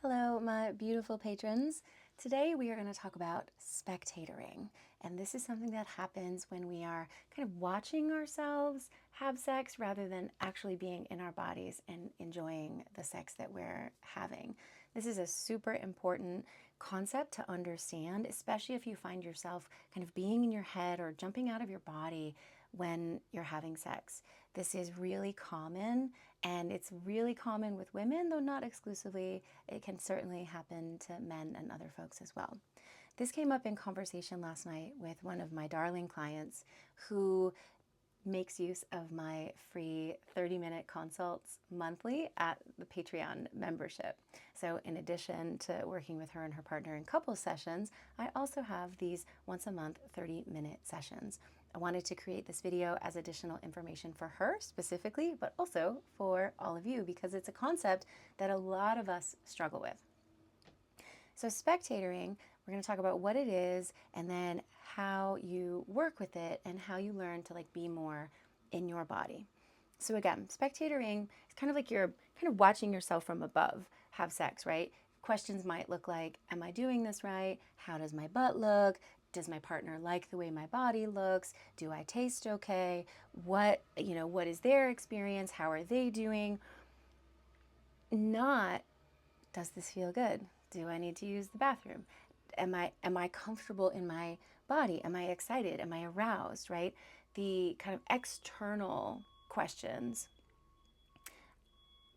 Hello, my beautiful patrons. Today we are going to talk about spectatoring. And this is something that happens when we are kind of watching ourselves have sex rather than actually being in our bodies and enjoying the sex that we're having. This is a super important concept to understand, especially if you find yourself kind of being in your head or jumping out of your body when you're having sex. This is really common, and it's really common with women, though not exclusively. It can certainly happen to men and other folks as well. This came up in conversation last night with one of my darling clients who makes use of my free 30-minute consults monthly at the Patreon membership. So in addition to working with her and her partner in couple sessions, I also have these once a month 30-minute sessions. I wanted to create this video as additional information for her specifically, but also for all of you because it's a concept that a lot of us struggle with. So spectatoring, we're going to talk about what it is and then how you work with it and how you learn to be more in your body. So again, spectatoring is kind of like you're kind of watching yourself from above have sex, right? Questions might look like, am I doing this right? How does my butt look? Does my partner like the way my body looks? Do I taste okay? What is their experience? How are they doing? Not, does this feel good? Do I need to use the bathroom? Am I comfortable in my body? Am I excited? Am I aroused, right? The kind of external questions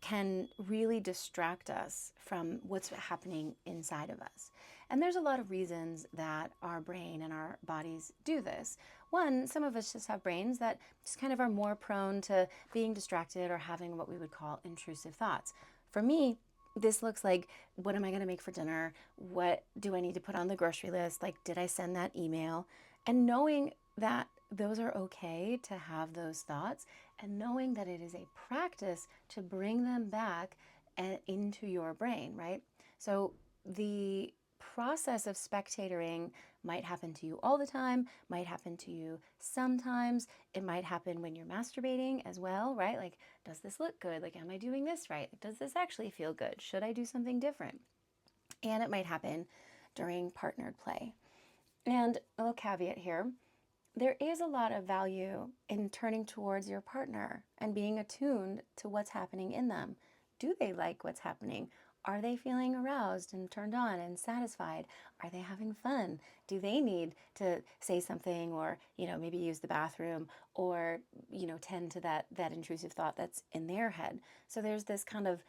can really distract us from what's happening inside of us. And there's a lot of reasons that our brain and our bodies do this. One, some of us just have brains that just kind of are more prone to being distracted or having what we would call intrusive thoughts. For me, this looks like, what am I going to make for dinner? What do I need to put on the grocery list? Like, did I send that email? And knowing that those are okay to have those thoughts, and knowing that it is a practice to bring them back and into your brain, right? So the process of spectatoring might happen to you all the time, might happen to you sometimes. It might happen when you're masturbating as well, right? Like, does this look good? Like, am I doing this right? Does this actually feel good? Should I do something different? And it might happen during partnered play. And a little caveat here, there is a lot of value in turning towards your partner and being attuned to what's happening in them. Do they like what's happening? Are they feeling aroused and turned on and satisfied? Are they having fun? Do they need to say something or, maybe use the bathroom or, tend to that intrusive thought that's in their head? So there's this kind of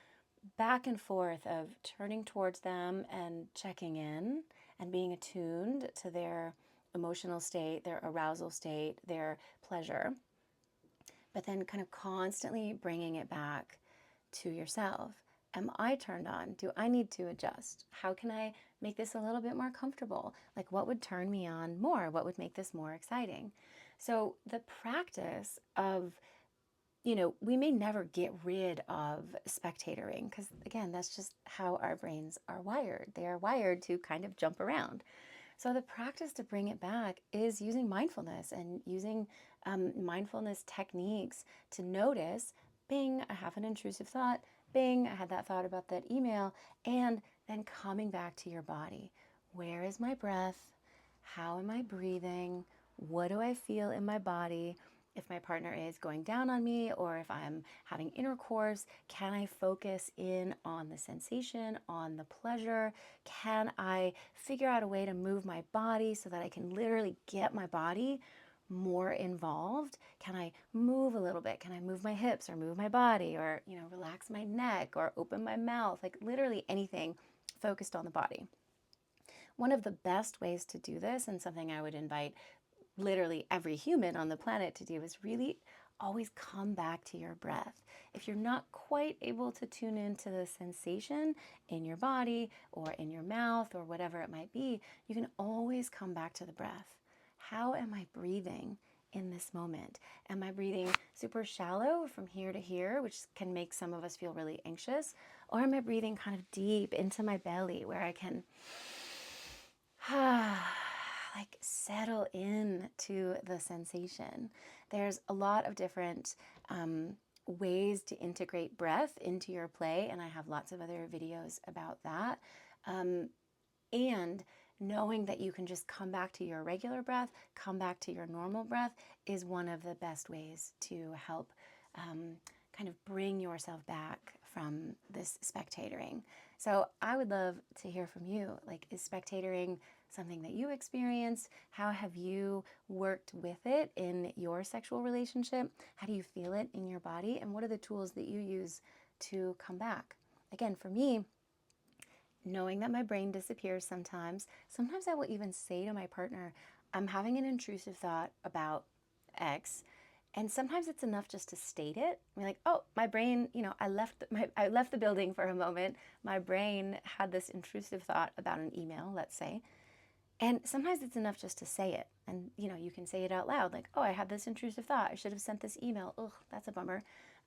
back and forth of turning towards them and checking in and being attuned to their emotional state, their arousal state, their pleasure, but then kind of constantly bringing it back to yourself. Am I turned on? Do I need to adjust? How can I make this a little bit more comfortable? Like, what would turn me on more? What would make this more exciting? So the practice of, we may never get rid of spectatoring because, again, that's just how our brains are wired. They are wired to kind of jump around. So the practice to bring it back is using mindfulness and using mindfulness techniques to notice, bing, I have an intrusive thought, bing, I had that thought about that email, and then coming back to your body. Where is my breath? How am I breathing? What do I feel in my body? If my partner is going down on me or if I'm having intercourse, can I focus in on the sensation, on the pleasure? Can I figure out a way to move my body so that I can literally get my body more involved? Can I move a little bit? Can I move my hips or move my body or, relax my neck or open my mouth? Like, literally anything focused on the body. One of the best ways to do this, and something I would invite literally every human on the planet to do, is really always come back to your breath. If you're not quite able to tune into the sensation in your body or in your mouth or whatever it might be, you can always come back to the breath. How am I breathing in this moment? Am I breathing super shallow from here to here, which can make some of us feel really anxious? Or am I breathing kind of deep into my belly where I can like settle in to the sensation? There's a lot of different ways to integrate breath into your play, and I have lots of other videos about that. And knowing that you can just come back to your regular breath, come back to your normal breath, is one of the best ways to help kind of bring yourself back from this spectatoring. So I would love to hear from you. Like, is spectatoring something that you experience? How have you worked with it in your sexual relationship? How do you feel it in your body? And what are the tools that you use to come back? Again, for me, knowing that my brain disappears sometimes I will even say to my partner, I'm having an intrusive thought about X. And sometimes it's enough just to state it. I'm like, oh, my brain, I left the building for a moment. My brain had this intrusive thought about an email, let's say. And sometimes it's enough just to say it. And, you can say it out loud, like, oh, I had this intrusive thought. I should have sent this email. Ugh, that's a bummer.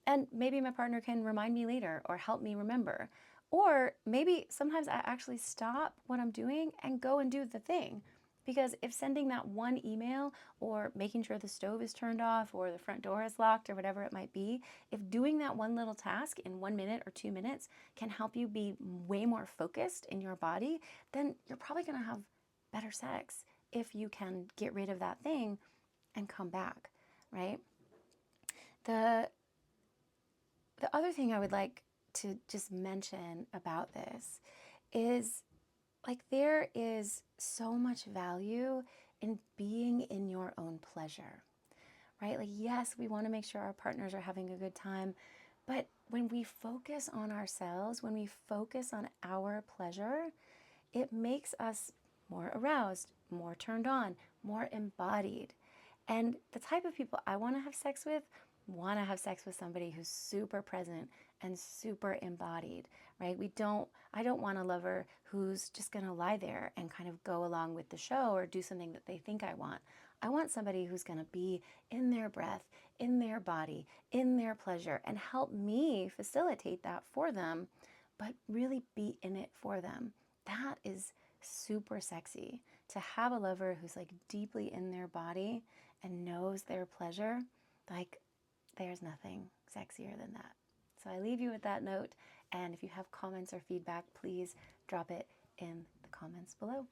And maybe my partner can remind me later or help me remember. Or maybe sometimes I actually stop what I'm doing and go and do the thing. Because if sending that one email or making sure the stove is turned off or the front door is locked or whatever it might be, if doing that one little task in 1 minute or 2 minutes can help you be way more focused in your body, then you're probably going to have better sex if you can get rid of that thing and come back, right? The other thing I would like to just mention about this is, like, there is so much value in being in your own pleasure, right? Like, yes, we want to make sure our partners are having a good time, but when we focus on ourselves, when we focus on our pleasure, it makes us more aroused, more turned on, more embodied. And the type of people I want to have sex with somebody who's super present and super embodied, right? I don't want a lover who's just going to lie there and kind of go along with the show or do something that they think I want. I want somebody who's going to be in their breath, in their body, in their pleasure, and help me facilitate that for them, but really be in it for them. That is super sexy, to have a lover who's like deeply in their body and knows their pleasure. Like, there's nothing sexier than that. So I leave you with that note, and if you have comments or feedback, please drop it in the comments below.